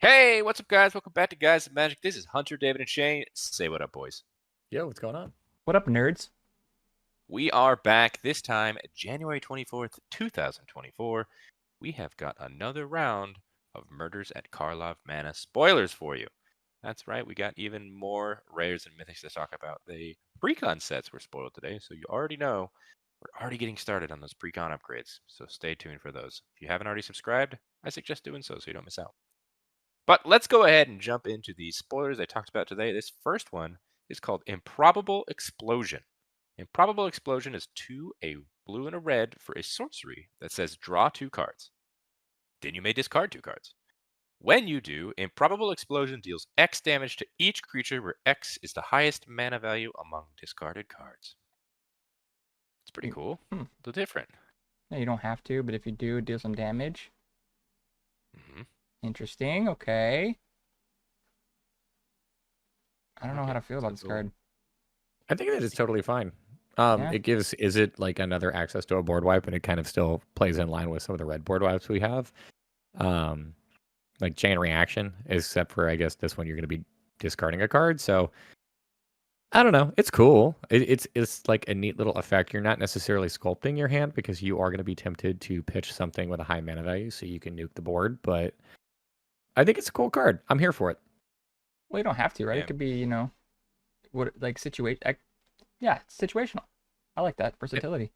Hey, what's up, guys? Welcome back to Guys of Magic. This is Hunter, David, and Shane. Say what up, boys. Yo, what's going on? What up, nerds? We are back this time, January 24th, 2024. We have got another round of Murders at Karlov Manor spoilers for you. That's right, we got even more rares and mythics to talk about. The Precon sets were spoiled today, so you already know we're already getting started on those Precon upgrades. So stay tuned for those. If you haven't already subscribed, I suggest doing so you don't miss out. But let's go ahead and jump into the spoilers I talked about today. This first one is called Improbable Explosion. Improbable Explosion is 2, a blue and a red for a sorcery that says draw 2 cards. Then you may discard 2 cards. When you do, Improbable Explosion deals X damage to each creature where X is the highest mana value among discarded cards. It's pretty cool. A little different. No, you don't have to, but if you do, deal some damage. Mm-hmm. Interesting. Okay. I don't know how to feel about this card. I think that it's totally fine. Yeah. It gives Izzet like another access to a board wipe, and it kind of still plays in line with some of the red board wipes we have. Like chain reaction, except for I guess this one you're going to be discarding a card. So I don't know. It's cool. It's like a neat little effect. You're not necessarily sculpting your hand because you are going to be tempted to pitch something with a high mana value, so you can nuke the board. But I think it's a cool card. I'm here for it. Well, you don't have to, right? Yeah. It could be, what like yeah, it's situational. I like that versatility.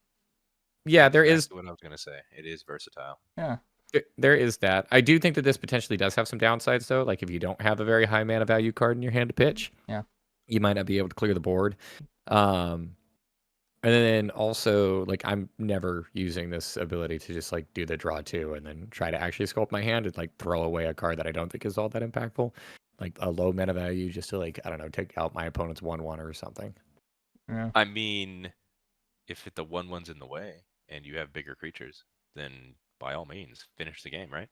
Yeah, there is what I was going to say. It is versatile. Yeah. There is that. I do think that this potentially does have some downsides, though. Like if you don't have a very high mana value card in your hand to pitch, you might not be able to clear the board. And then also, like I'm never using this ability to just like do the draw 2 and then try to actually sculpt my hand and like throw away a card that I don't think is all that impactful. Like a low mana value just to like, I don't know, take out my opponent's 1/1 or something. Yeah. I mean, if the 1/1's in the way and you have bigger creatures, then by all means, finish the game, right?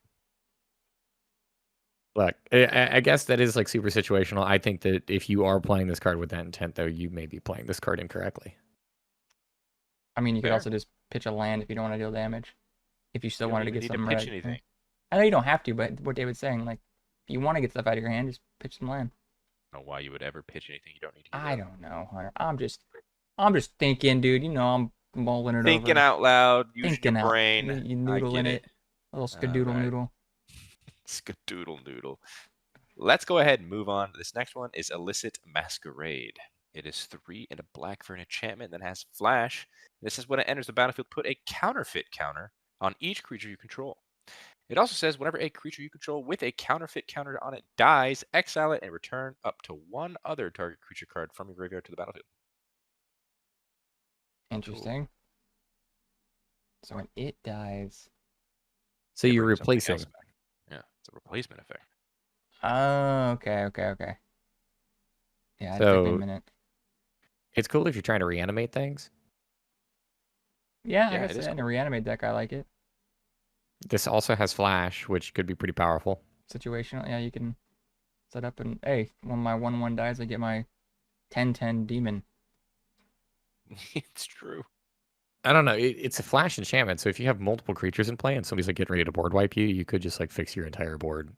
Look, I guess that is like super situational. I think that if you are playing this card with that intent, though, you may be playing this card incorrectly. I mean, you could Fair. also just pitch a land if you don't want to deal damage. If you still You wanted to don't get even some need to pitch red. anything. I know you don't have to, but what David's saying, like, if you want to get stuff out of your hand, just pitch some land. I don't know why you would ever pitch anything you don't need to get I out. don't know, Hunter. I'm just thinking, dude. I'm mulling it over. Thinking out loud, using Thinking your out. brain. You noodle I in get it. A little skadoodle right. noodle. Skadoodle noodle. Let's go ahead and move on. This next one is Illicit Masquerade. It is 3 and a black for an enchantment that has flash. This is when it enters the battlefield, put a counterfeit counter on each creature you control. It also says whenever a creature you control with a counterfeit counter on it dies, exile it and return up to 1 other target creature card from your graveyard to the battlefield. Interesting. Cool. So when it dies... So you're replacing. Yeah, it's a replacement effect. Oh, okay. Yeah, it so took me a minute. It's cool if you're trying to reanimate things. Yeah, I guess in a reanimate deck, I like it. This also has flash, which could be pretty powerful. Situational, yeah, you can set up and, hey, when my 1/1 dies, I get my 10/10 demon. It's true. I don't know. It's a flash enchantment, so if you have multiple creatures in play and somebody's like getting ready to board wipe you, you could just like fix your entire board.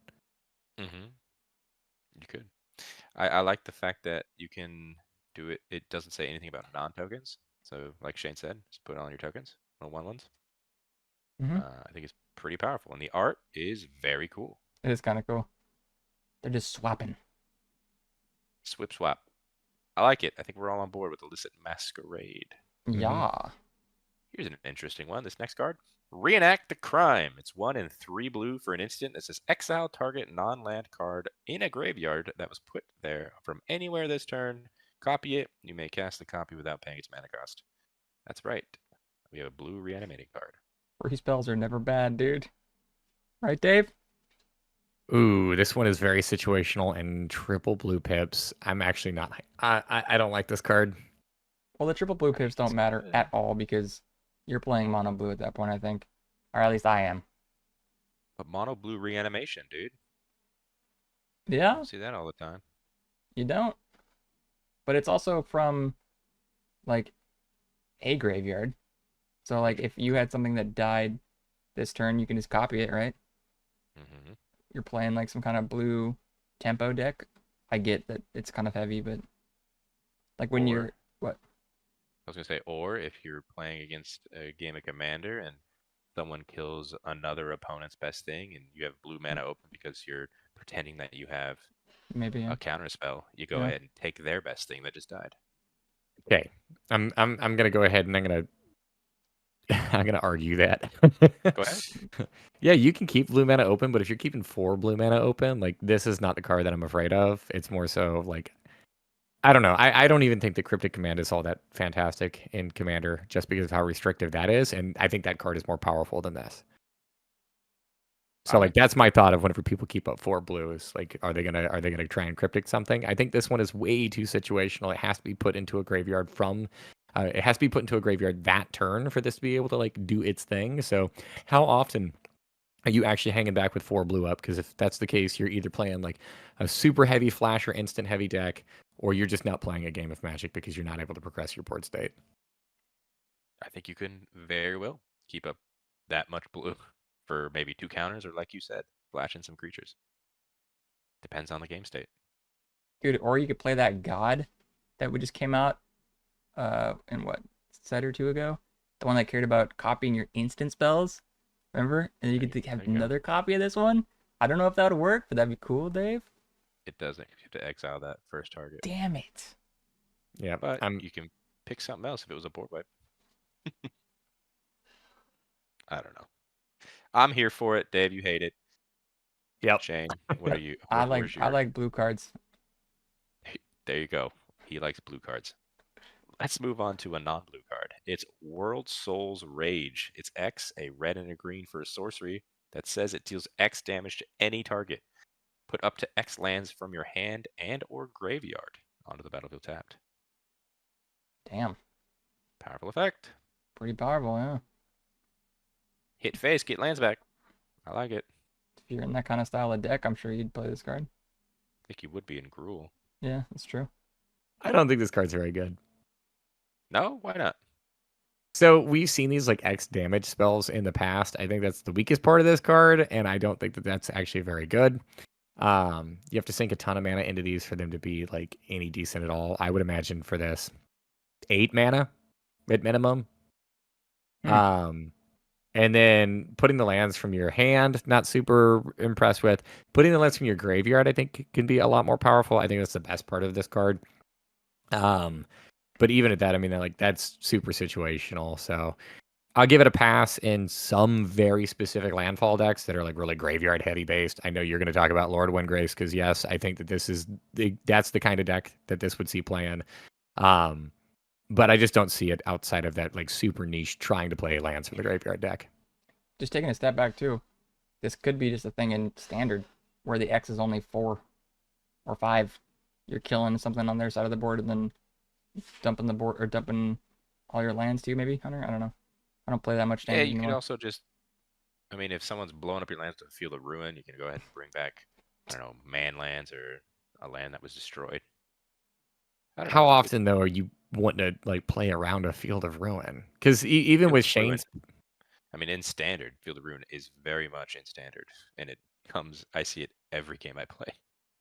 Mm-hmm. You could. I like the fact that you can do it. It doesn't say anything about non-tokens. So, like Shane said, just put it on your tokens, on 1/1s. Mm-hmm. I think it's pretty powerful, and the art is very cool. It is kind of cool. They're just swapping. Swip swap. I like it. I think we're all on board with Illicit Masquerade. Yeah. Here's an interesting one. This next card. Reenact the Crime. It's 1 and 3 blue for an instant that says exile target non-land card in a graveyard that was put there from anywhere this turn. Copy it. You may cast the copy without paying its mana cost. That's right. We have a blue reanimating card. Free spells are never bad, dude. Right, Dave? Ooh, this one is very situational and triple blue pips. I'm actually not... I don't like this card. Well, the triple blue pips don't matter at all because you're playing mono blue at that point, I think. Or at least I am. But mono blue reanimation, dude. Yeah? You don't see that all the time. You don't. But it's also from, like, a graveyard. So, like, if you had something that died this turn, you can just copy it, right? Mm-hmm. you're playing like some kind of blue tempo deck, I get that it's kind of heavy, but like when you're Or what? I was gonna say, or if you're playing against a game of Commander and someone kills another opponent's best thing, and you have blue mana open because you're pretending that you have Maybe a counter spell, you go yeah. ahead and take their best thing that just died. Okay, I'm gonna go ahead and I'm gonna argue that. Go ahead. Yeah, you can keep blue mana open, but if you're keeping 4 blue mana open, like this is not the card that I'm afraid of. It's more so like I don't know. I don't even think the Cryptic Command is all that fantastic in Commander just because of how restrictive that is, and I think that card is more powerful than this. So All like right. that's my thought of whenever people keep up 4 blue is like are they gonna try and Cryptic something? I think this one is way too situational. It has to be put into a graveyard from it has to be put into a graveyard that turn for this to be able to like do its thing. So how often are you actually hanging back with 4 blue up? Because if that's the case, you're either playing like a super heavy flash or instant heavy deck, or you're just not playing a game of Magic because you're not able to progress your board state. I think you can very well keep up that much blue for maybe 2 counters, or like you said, flashing some creatures. Depends on the game state. Dude, or you could play that God that we just came out in what, set or two ago? The one that cared about copying your instant spells. Remember? And you There could you have go. another copy of this one. I don't know if that would work, but that'd be cool, Dave. It doesn't. You have to exile that first target. Damn it. Yeah, But I'm you can pick something else if it was a board wipe. I don't know. I'm here for it. Dave, you hate it. yep. Shane, what are you? I Where's I your? like blue cards. There you go. He likes blue cards. Let's move on to a non-blue card. It's Worldsoul's Rage. It's X, a red and a green for a sorcery that says it deals X damage to any target. Put up to X lands from your hand and or graveyard onto the battlefield tapped. Damn. Powerful effect. Pretty powerful, yeah. Hit face, get lands back. I like it. If you're in that kind of style of deck, I'm sure you'd play this card. I think you would be in Gruul. Yeah, that's true. I don't think this card's very good. No, why not? So we've seen these like X damage spells in the past. I think that's the weakest part of this card, and I don't think that that's actually very good. You have to sink a ton of mana into these for them to be like any decent at all. I would imagine for this 8 mana at minimum. Hmm. And then putting the lands from your hand, not super impressed with. Putting the lands from your graveyard, I think can be a lot more powerful. I think that's the best part of this card. But even at that, I mean, that's super situational. So I'll give it a pass in some very specific landfall decks that are like really graveyard heavy based. I know you're going to talk about Lord Windgrace because yes, I think that that's the kind of deck that this would see playing. But I just don't see it outside of that like super niche trying to play lands from the graveyard deck. Just taking a step back too. This could be just a thing in standard where the X is only 4 or 5. You're killing something on their side of the board and then dumping the board or dumping all your lands too, maybe, Hunter? I don't know. I don't play that much Yeah, standard you can anymore. also just, I mean, if someone's blowing up your lands to the Field of Ruin, you can go ahead and bring back, I don't know, man lands or a land that was destroyed. I don't know. How often though are you wanting to like play around a Field of Ruin? Because even Field with of Ruin, Shane's, I mean, in standard, Field of Ruin is very much in standard, and it comes. I see it every game I play.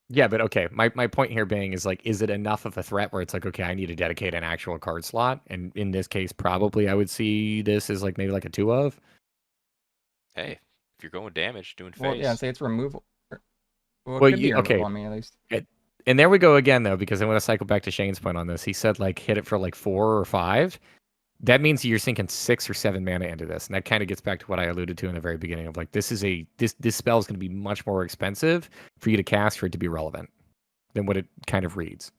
yeah, but okay. My point here being is like, is it enough of a threat where it's like, okay, I need to dedicate an actual card slot, and in this case, probably I would see this as like maybe like a 2 of. Hey, if you're going damage, doing Well, yeah, face, say it's removal. Well, it Well, could be removal okay, on me at least. and there we go again though, because I want to cycle back to Shane's point on this. He said like hit it for like 4 or 5. That means you're sinking 6 or 7 mana into this, and that kind of gets back to what I alluded to in the very beginning of like this spell is going to be much more expensive for you to cast for it to be relevant than what it kind of reads.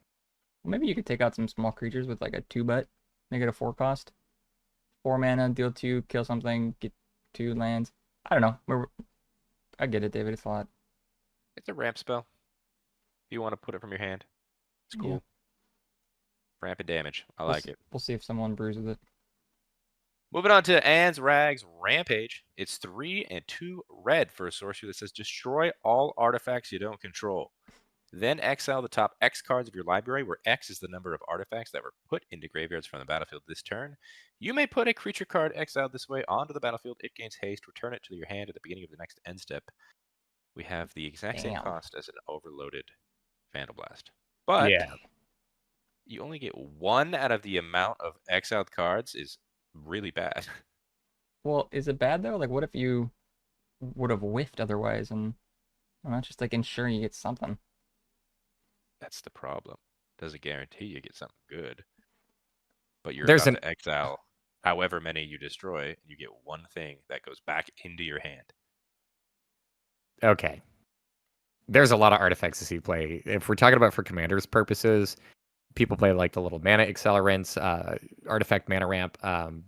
Well, maybe you could take out some small creatures with like a 2-bet, make it a 4 cost. 4 mana, deal 2, kill something, get 2 lands. I don't know. I get it, David. It's a lot. it's a ramp spell. If you want to put it from your hand, it's cool. Yeah. Rampant damage. I like it. We'll see if someone brews with it. Moving on to Anzrag's Rampage. It's 3 and 2 red for a sorcery that says destroy all artifacts you don't control. Then exile the top X cards of your library, where X is the number of artifacts that were put into graveyards from the battlefield this turn. You may put a creature card exiled this way onto the battlefield. It gains haste. Return it to your hand at the beginning of the next end step. We have the exact same Damn. cost as an overloaded Vandal Blast. But Yeah. you only get 1 out of the amount of exiled cards is really bad. Well, is it bad though? Like, what if you would have whiffed otherwise, and I'm not just like ensuring you get something? That's the problem. Doesn't guarantee you get something good. But you're There's about an to exile however many you destroy, and you get one thing that goes back into your hand. okay. There's a lot of artifacts to see play. If we're talking about for commanders purposes, people play like the little mana accelerants, artifact mana ramp.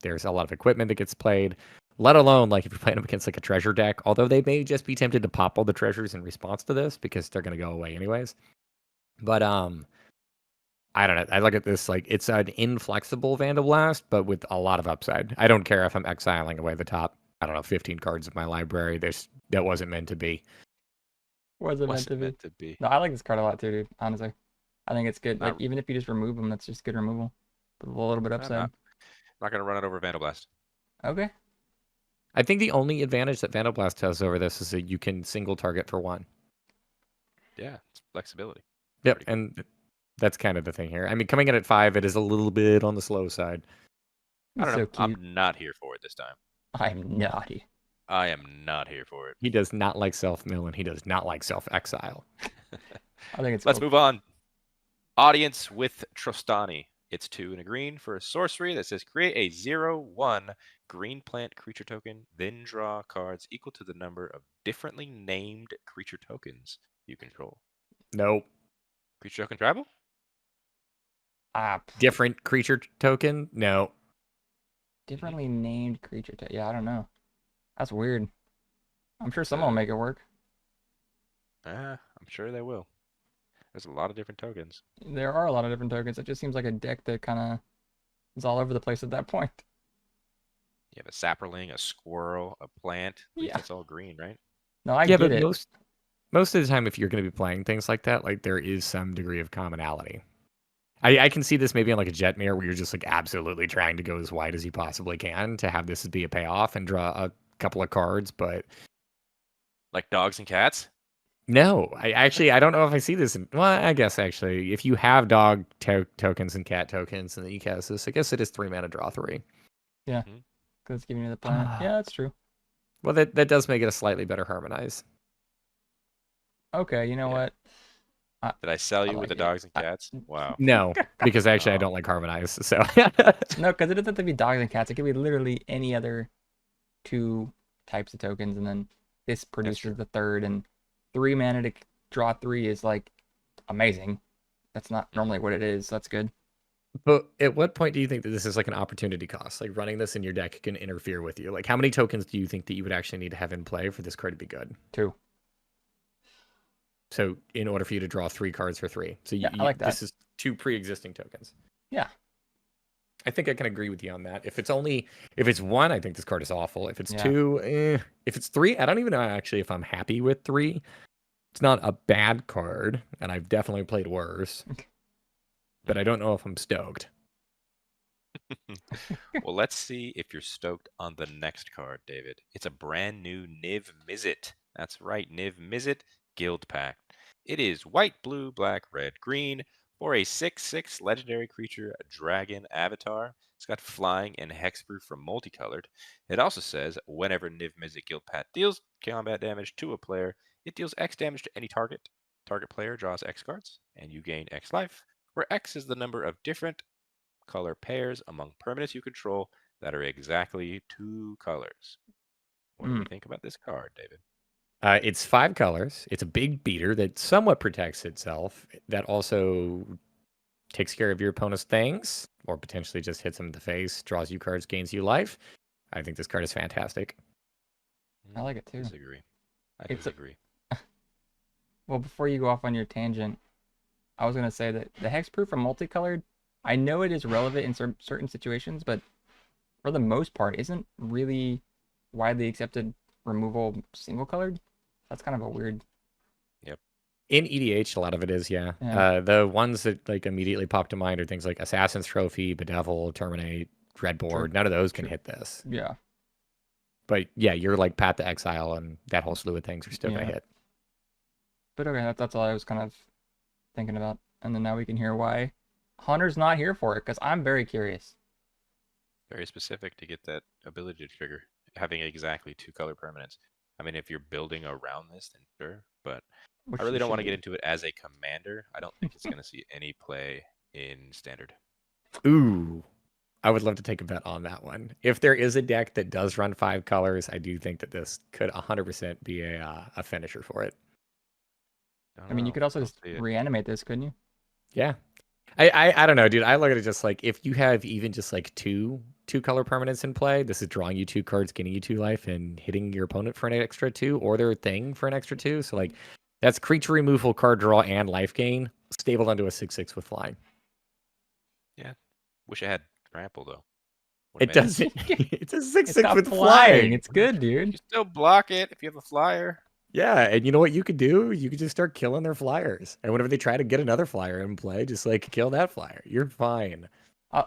There's a lot of equipment that gets played. Let alone like if you're playing up against like a treasure deck, although they may just be tempted to pop all the treasures in response to this because they're gonna go away anyways. But I don't know. I look at this like it's an inflexible Vandal Blast, but with a lot of upside. I don't care if I'm exiling away the top, I don't know, 15 cards of my library. That wasn't meant to be. Was it meant Wasn't to be? meant to be. No, I like this card a lot too, dude. Honestly, I think it's good. Like Not- even if you just remove them, that's just good removal. With a little bit I'm upside. not going to run it over Vandal Blast. Okay. I think the only advantage that Vandal Blast has over this is that you can single target for 1. Yeah, it's flexibility. Yep, Pretty cool. and that's kind of the thing here. I mean, coming in at 5, it is a little bit on the slow side. I don't So know. cute. I'm not here for it this time. I'm naughty. I am not here for it. He does not like self-mill, and he does not like self-exile. I think it's Let's cool. move on. Audience with Trostani. It's 2 and a green for a sorcery that says create a 0/1 green plant creature token, then draw cards equal to the number of differently named creature tokens you control. Nope. Creature token tribal? Different creature token? No. Differently named creature. Yeah, I don't know. That's weird. I'm sure someone will make it work. I'm sure they will. There's a lot of different tokens. There are a lot of different tokens. It just seems like a deck that kind of is all over the place at that point. You have a sapperling, a squirrel, a plant. At least Yeah. that's all green, right? No, I Yeah, get but it. most of the time, if you're going to be playing things like that, like there is some degree of commonality. I can see this maybe on like a Jetmir where you're just like absolutely trying to go as wide as you possibly can to have this be a payoff and draw a couple of cards, but Like dogs and cats? no, I don't know if I see this. Well, I guess actually, if you have dog tokens and cat tokens and then you cast this, I guess it is 3 mana draw 3. Yeah, Mhm. because it's giving you the planet. Yeah, that's true. Well, that does make it a slightly better harmonize. Okay, you know Yeah. what? Did I sell you like with the it. dogs and cats? Wow. No, because actually I Oh. don't like harmonize. So No, because it doesn't have to be dogs and cats. It could be literally any other 2 types of tokens, and then this produces true. the third. And 3 mana to draw 3 is like amazing. That's not normally what it is. So that's good. But at what point do you think that this is like an opportunity cost? Like running this in your deck can interfere with you. Like how many tokens do you think that you would actually need to have in play for this card to be good? 2. So in order for you to draw 3 cards for 3. So Yeah, I like that. This is 2 pre-existing tokens. Yeah. I think I can agree with you on that. If it's 1, I think this card is awful. If it's Yeah. 2, if it's 3, I don't even know actually if I'm happy with 3. It's not a bad card, and I've definitely played worse. But I don't know if I'm stoked. Well, let's see if you're stoked on the next card, David. It's a brand new Niv-Mizzet. That's right, Niv-Mizzet Guildpact. It is white, blue, black, red, green for a 6/6 legendary creature, a dragon avatar. It's got flying and hexproof from multicolored. It also says whenever Niv-Mizzet Guildpact deals combat damage to a player, it deals X damage to any target. Target player draws X cards, and you gain X life, where X is the number of different color pairs among permanents you control that are exactly 2 colors. What do we think about this card, David? It's 5 colors. It's a big beater that somewhat protects itself. That also takes care of your opponent's things, or potentially just hits them in the face, draws you cards, gains you life. I think this card is fantastic. I like it too. Disagree. I It's a- disagree. Well, before you go off on your tangent, I was going to say that the hexproof or multicolored, I know it is relevant in certain situations, but for the most part, isn't really widely accepted removal single colored. That's kind of a weird. In EDH, a lot of it is, yeah. Yeah. The ones that like immediately pop to mind are things like Assassin's Trophy, Bedevil, Terminate, Dreadboard. None of those can hit this. Yeah. But yeah, you're like Path to Exile and that whole slew of things are still going Yeah. to hit. But okay, that's all I was kind of thinking about. And then now we can hear why Hunter's not here for it, because I'm very curious. Very specific to get that ability to trigger, having exactly 2 color permanents. I mean, if you're building around this, then sure, but Which I really you don't should want to be. get into it as a commander. I don't think it's going to see any play in standard. Ooh, I would love to take a bet on that one. If there is a deck that does run 5 colors, I do think that this could 100% be a finisher for it. I mean, you could also I'll just see it. reanimate this, couldn't you? Yeah. I don't know, dude. I look at it just like if you have even just like two color permanents in play, this is drawing you 2 cards, getting you 2 life, and hitting your opponent for an extra 2, or their thing for an extra 2. So like that's creature removal, card draw, and life gain, stapled onto a 6/6 with flying. Yeah. Wish I had trample though. It Would've made doesn't. It's a It's 6/6 got with flying. flying. It's good, You dude. still block it if you have a flyer. Yeah, and you know what you could do? You could just start killing their flyers. And whenever they try to get another flyer in play, just like kill that flyer. You're fine.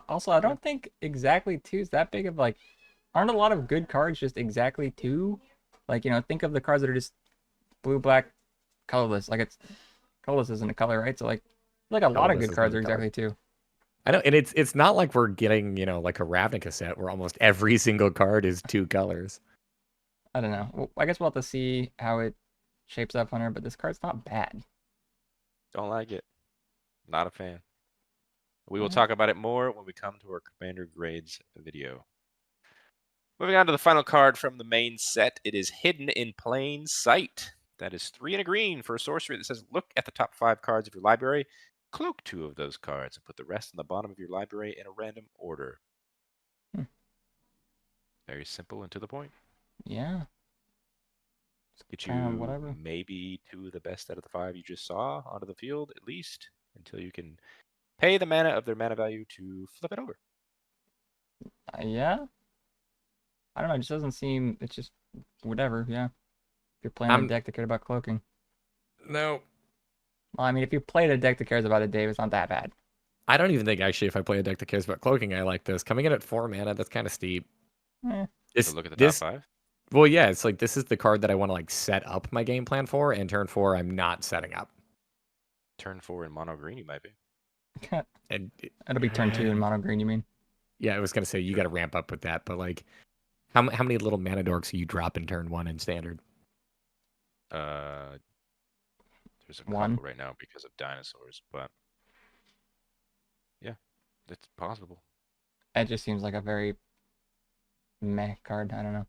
Also, I don't think exactly 2 is that big of like. Aren't a lot of good cards just exactly 2? Like, think of the cards that are just blue, black, colorless. Like it's colorless isn't a color, right? So like a lot of Colorless good is cards not are a color. exactly 2. I know, and it's not like we're getting, like a Ravnica set where almost every single card is 2 colors. I don't know. Well, I guess we'll have to see how it shapes up on her, but this card's not bad. Don't like it. Not a fan. We will Alright. talk about it more when we come to our commander grades video. Moving on to the final card from the main set. It is Hidden in Plain Sight. That is 3 and a green for a sorcery that says look at the top 5 cards of your library, cloak 2 of those cards, and put the rest on the bottom of your library in a random order. Hmm. Very simple and to the point. Yeah. Get Kinda you whatever. maybe 2 of the best out of the 5 you just saw onto the field, at least, until you can pay the mana of their mana value to flip it over. Yeah. I don't know. It just doesn't seem. It's just whatever. Yeah. If you're playing a I'm deck that cared about cloaking. no. Well, I mean, if you played a deck that cares about it, Dave, it's not that bad. I don't even think actually if I play a deck that cares about cloaking, I like this. Coming in at 4 mana, that's kind of steep. Eh. So look at the top 5. Well, yeah, it's like this is the card that I want to like set up my game plan for, and turn 4 I'm not setting up. Turn 4 in mono green, you might be. And It'll be turn 2 in mono green. You mean? yeah, I was gonna say you got to ramp up with that, but like, how many little mana dorks are you dropping turn 1 in standard? There's a One. couple right now because of dinosaurs, but yeah, it's possible. It just seems like a very meh card. I don't know.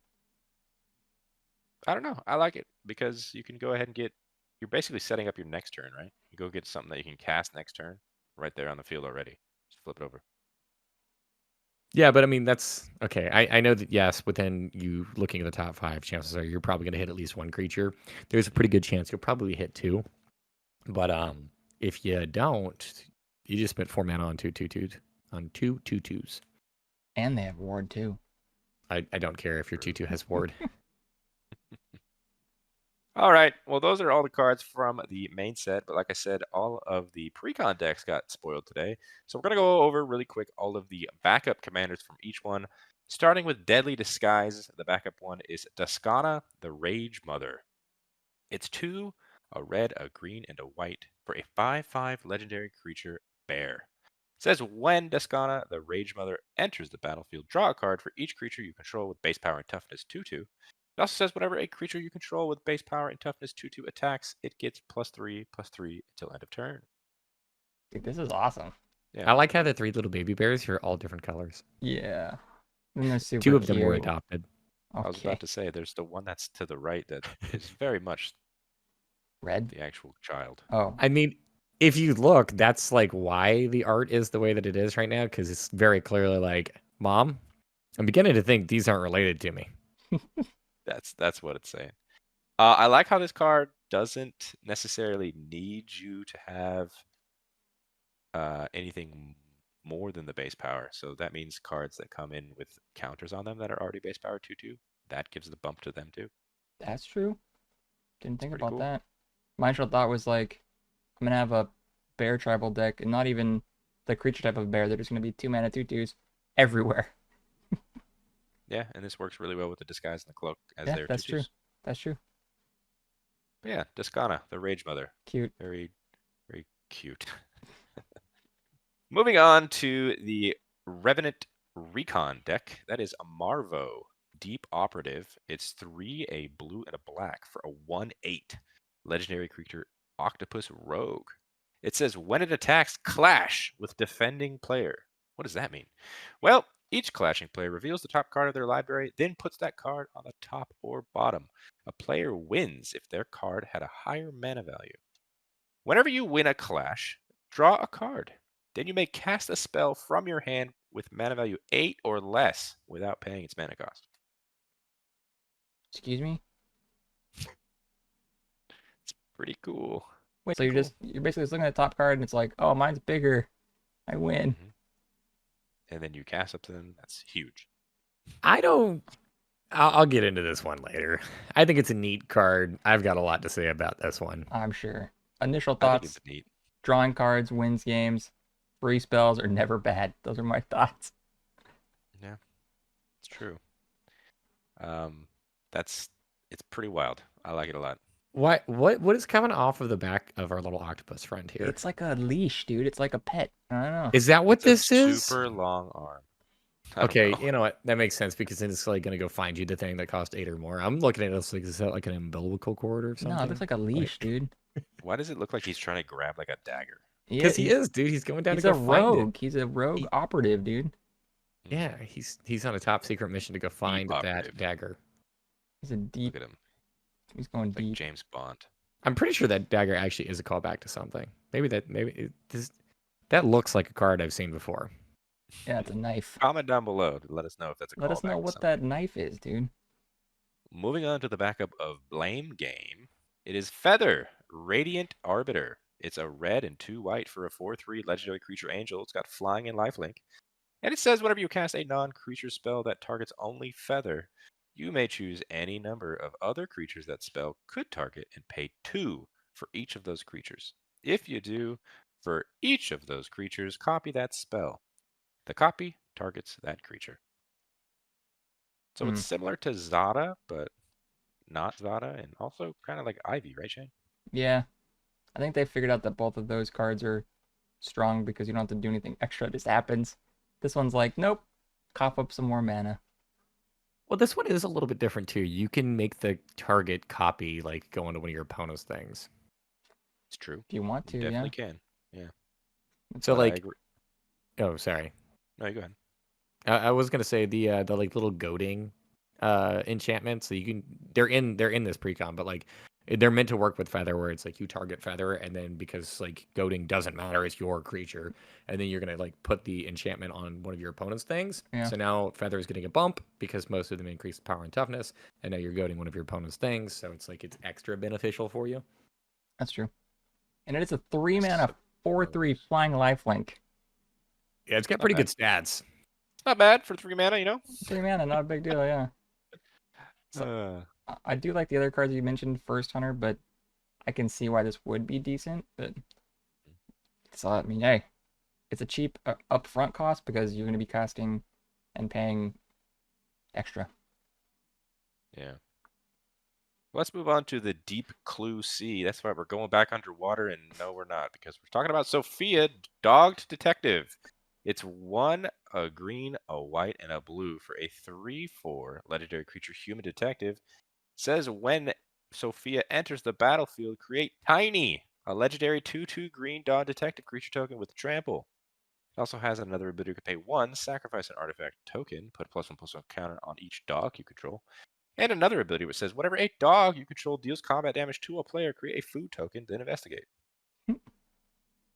I don't know. I like it because you can go ahead and get. You're basically setting up your next turn, right? You go get something that you can cast next turn, right there on the field already. Just flip it over. Yeah, but I mean that's okay. I know that yes, within you looking at the top 5, chances are you're probably gonna hit at least 1 creature. There's a pretty good chance you'll probably hit 2. But if you don't, you just spent 4 mana on 2/2/2s on 2/2/2s. And they have ward too. I don't care if your 2/2 has ward. All right. Well, those are all the cards from the main set. But like I said, all of the Precon decks got spoiled today. So we're going to go over really quick all of the backup commanders from each one. Starting with Deadly Disguise, the backup one is Duskana, the Rage Mother. It's 2, a red, a green, and a white for a 5/5 legendary creature, bear. It says when Duskana, the Rage Mother, enters the battlefield, draw a card for each creature you control with base power and toughness 2/2. It also says whenever a creature you control with base power and toughness 2/2 attacks, it gets +3/+3 until end of turn. Dude, this is awesome. Yeah. I like how the 3 little baby bears are all different colors. Yeah. And they're super 2 of them were cute. adopted. Okay. I was about to say, there's the one that's to the right that is very much Red. the actual child. Oh. I mean, if you look, that's like why the art is the way that it is right now, because it's very clearly like, Mom, I'm beginning to think these aren't related to me. That's what it's saying. I like how this card doesn't necessarily need you to have anything more than the base power. So that means cards that come in with counters on them that are already base power 2/2, that gives the bump to them too. That's true. Didn't think pretty about cool. that. My initial thought was like, I'm gonna have a bear tribal deck, and not even the creature type of bear. They're just gonna be 2 mana 2/2s everywhere. Yeah, and this works really well with the disguise and the cloak as Yeah, their that's 2/2s. true. That's true. But yeah, Duskana, the Rage Mother. Cute. Very, very cute. Moving on to the Revenant Recon deck. That is a Marvo Deep Operative. It's 3, a blue, and a black for a 1/8 legendary creature Octopus Rogue. It says when it attacks, clash with defending player. What does that mean? Well, each clashing player reveals the top card of their library, then puts that card on the top or bottom. A player wins if their card had a higher mana value. Whenever you win a clash, draw a card. Then you may cast a spell from your hand with mana value 8 or less without paying its mana cost. Excuse me? It's pretty cool. Wait, so you're basically just looking at the top card and it's like, oh, mine's bigger. I win. Mhm. And then you cast up to them. That's huge. I'll get into this one later. I think it's a neat card. I've got a lot to say about this one. I'm sure. Initial I think thoughts, it's neat. drawing cards wins games. Free spells are never bad. Those are my thoughts. Yeah, it's true. It's pretty wild. I like it a lot. What is coming off of the back of our little octopus friend here? It's like a leash, dude. It's like a pet. I don't know. Is that what It's a this is? super long arm. I don't Okay, know. you know what? That makes sense because then it's like gonna go find you the thing that costs 8 or more. I'm looking at this like, is that like an umbilical cord or something? No, it looks like a leash, dude. Why does it look like he's trying to grab like a dagger? Because he is, dude. He's going down He's to a go find it. rogue. He's a rogue operative, dude. Yeah, he's on a top secret mission to go find that operative. dagger. He's a deep. Look at him. He's going It's like deep. James Bond. I'm pretty sure that dagger actually is a callback to something. That looks like a card I've seen before. Yeah, it's a knife. Comment down below to let us know if that's a Let us know callback to what something. that knife is, dude. Moving on to the backup of Blame Game. It is Feather, Radiant Arbiter. It's a red and 2 white for a 4/3 legendary creature angel. It's got flying and lifelink. And it says whenever you cast a non-creature spell that targets only Feather, you may choose any number of other creatures that spell could target and pay 2 for each of those creatures. If you do, for each of those creatures, copy that spell. The copy targets that creature. So it's similar to Zada, but not Zada, and also kind of like Ivy, right, Shane? Yeah. I think they figured out that both of those cards are strong because you don't have to do anything extra. It just happens. This one's like, nope. Cough up some more mana. Well, this one is a little bit different too. You can make the target copy like go into one of your opponent's things. It's true. If you want to, You yeah. definitely can. Yeah. So But I like, agree. oh, sorry. No, you go ahead. I was gonna say the like little goading enchantments. So they're in this precon, but like they're meant to work with Feather, where it's like you target Feather, and then because like goading doesn't matter, it's your creature, and then you're gonna like put the enchantment on one of your opponent's things. Yeah. So now Feather is getting a bump because most of them increase power and toughness, and now you're goading one of your opponent's things, so it's like it's extra beneficial for you. That's true. And it is a 3-mana 4/3 flying lifelink. Yeah, it's got pretty good stats. It's not bad for 3 mana, you know? 3 mana, not a big deal, yeah. I do like the other cards you mentioned, First Hunter, but I can see why this would be decent. But so I mean, hey, it's a cheap upfront cost because you're going to be casting and paying extra. Yeah. Let's move on to the Deep Clue Sea. That's why we're going back underwater, and no, we're not, because we're talking about Sophia, Dogged Detective. It's 1, a green, a white, and a blue for a 3/4 legendary creature human detective. It says when Sophia enters the battlefield, create Tiny, a legendary 2/2 green dog detective creature token with trample. It also has another ability to pay 1, sacrifice an artifact token, put a +1/+1 counter on each dog you control. And another ability which says whenever a dog you control deals combat damage to a player, create a food token, then investigate. So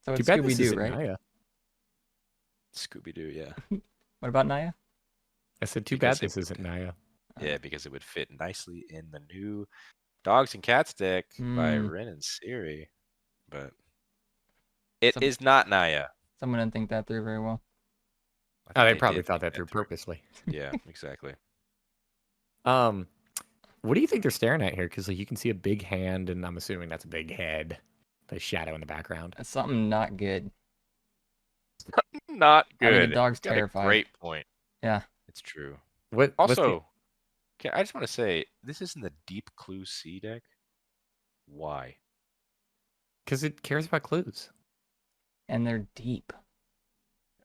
Too it's bad this Scooby-Doo, isn't right? Naya. Scooby-Doo, yeah. What about Naya? I said too Because bad this isn't Naya. Yeah, because it would fit nicely in the new Dogs and Cats deck by Hmm. Ren and Siri. But it is not Naya. Someone didn't think that through very well. I Oh, think they probably did thought think that through through. purposely. Yeah, exactly. What do you think they're staring at here? Because like you can see a big hand, and I'm assuming that's a big head. The shadow in the background. That's something not good. Not I mean, good. the dog's Got terrified. a great point. Yeah. It's true. What's the- Also, I just want to say, this is in the Deep Clue Sea deck. Why? Because it cares about clues. And they're deep.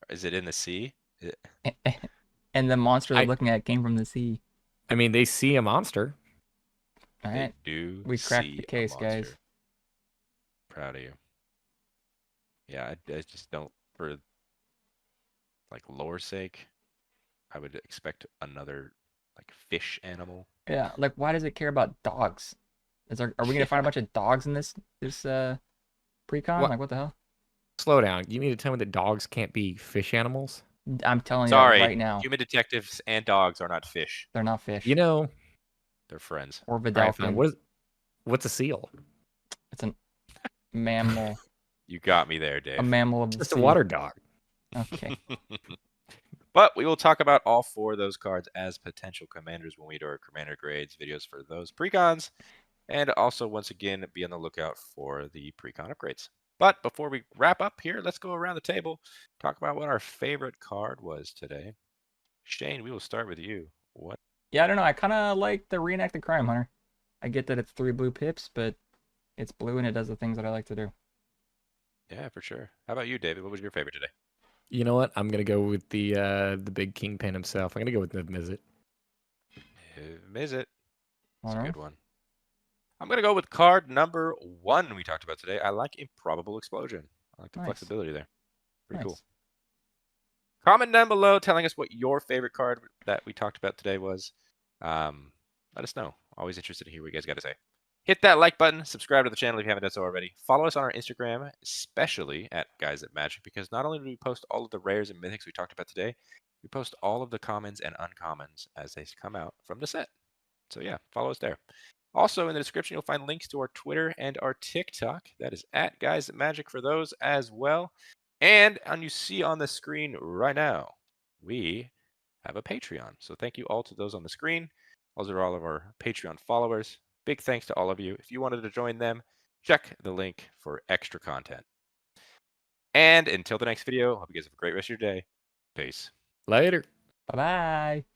Is it in the sea? And the monster they're I- looking at came from the sea. I mean, they see a monster. All They right. do We cracked see the a case, guys. monster. Proud of you. Yeah, I just don't, for like lore's sake, I would expect another like fish animal. Yeah, like why does it care about dogs? Are we gonna find a bunch of dogs in this precon? What? Like what the hell? Slow down. You mean to tell me that dogs can't be fish animals? I'm telling you Sorry, right now, human detectives and dogs are not fish. they're not fish. You know. They're friends. Or All right, fine. Vidalfin. What's a seal? It's a mammal. You got me there, Dave. A mammal of the Just sea. a water dog. Okay. But we will talk about all 4 of those cards as potential commanders when we do our commander grades videos for those precons. And also, once again, be on the lookout for the precon upgrades. But before we wrap up here, let's go around the table, talk about what our favorite card was today. Shane, we will start with you. What? Yeah, I don't know. I kind of like the Reenact the Crime, Hunter. I get that it's 3 blue pips, but it's blue and it does the things that I like to do. Yeah, for sure. How about you, David? What was your favorite today? You know what? I'm gonna go with the big kingpin himself. I'm gonna go with Niv-Mizzet. Mizzet. That's a Alright. good one. I'm going to go with card number 1 we talked about today. I like Improbable Explosion. I like the Nice. flexibility there. Pretty Nice. cool. Comment down below telling us what your favorite card that we talked about today was. Let us know. Always interested to hear what you guys got to say. Hit that like button. Subscribe to the channel if you haven't done so already. Follow us on our Instagram, especially at Guys at Magic, because not only do we post all of the rares and mythics we talked about today, we post all of the commons and uncommons as they come out from the set. So yeah, follow us there. Also, in the description, you'll find links to our Twitter and our TikTok. That is at Guys at Magic for those as well. And you see on the screen right now, we have a Patreon. So thank you all to those on the screen. Those are all of our Patreon followers. Big thanks to all of you. If you wanted to join them, check the link for extra content. And until the next video, hope you guys have a great rest of your day. Peace. Later. Bye-bye.